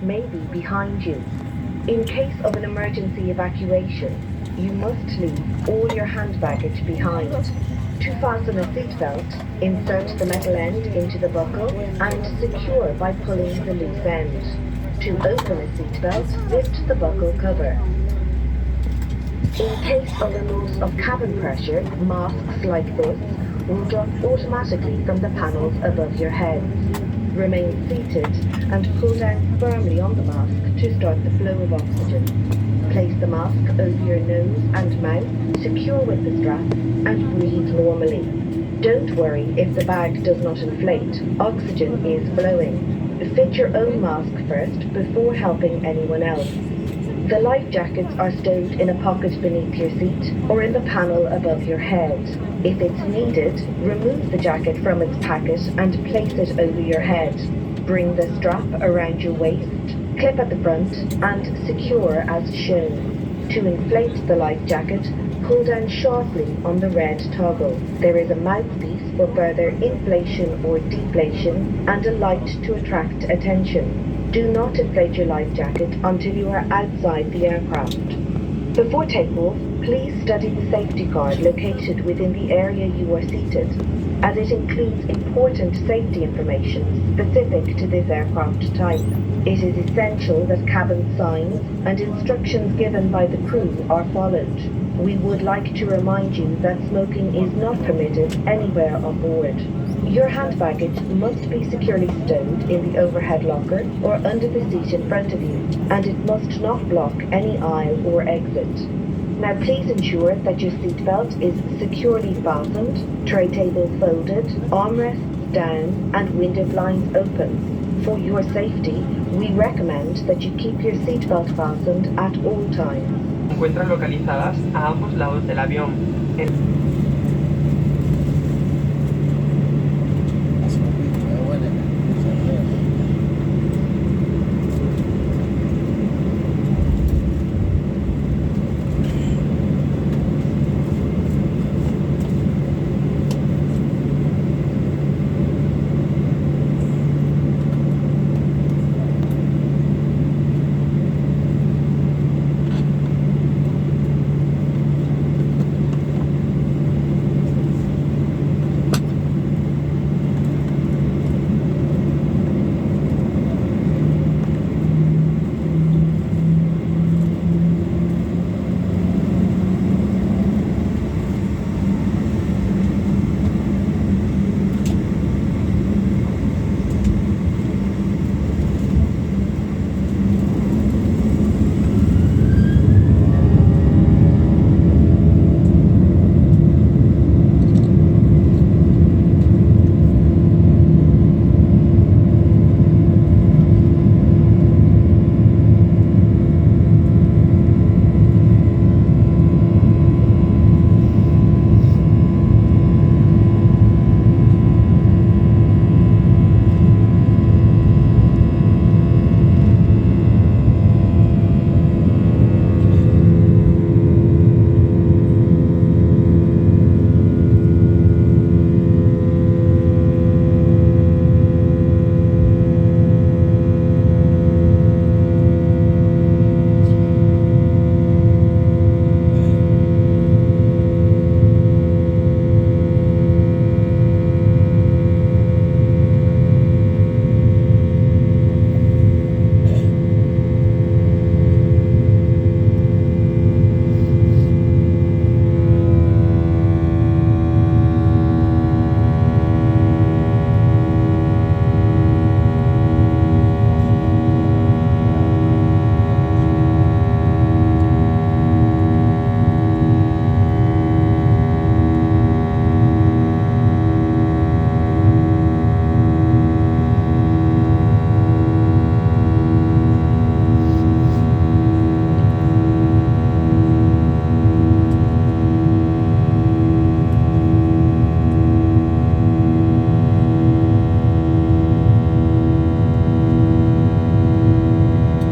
may be behind you. In case of an emergency evacuation, you must leave all your hand baggage behind. To fasten a seatbelt, insert the metal end into the buckle and secure by pulling the loose end. To open a seatbelt, lift the buckle cover. In case of a loss of cabin pressure, masks like this will drop automatically from the panels above your heads. Remain seated and pull down firmly on the mask to start the flow of oxygen. Place the mask over your nose and mouth, secure with the strap, and breathe normally. Don't worry if the bag does not inflate. Oxygen is flowing. Fit your own mask first before helping anyone else. The life jackets are stowed in a pocket beneath your seat or in the panel above your head. If it's needed, remove the jacket from its packet and place it over your head. Bring the strap around your waist, clip at the front, and secure as shown. To inflate the life jacket, pull down sharply on the red toggle. There is a mouthpiece for further inflation or deflation and a light to attract attention. Do not inflate your life jacket until you are outside the aircraft. Before takeoff, please study the safety card located within the area you are seated, as it includes important safety information specific to this aircraft type. It is essential that cabin signs and instructions given by the crew are followed. We would like to remind you that smoking is not permitted anywhere on board. Your hand baggage must be securely stowed in the overhead locker or under the seat in front of you, and it must not block any aisle or exit. Now please ensure that your seatbelt is securely fastened, tray table folded, armrests down, and window blinds open. For your safety, we recommend that you keep your seatbelt fastened at all times. Se encuentran localizadas a ambos lados del avión.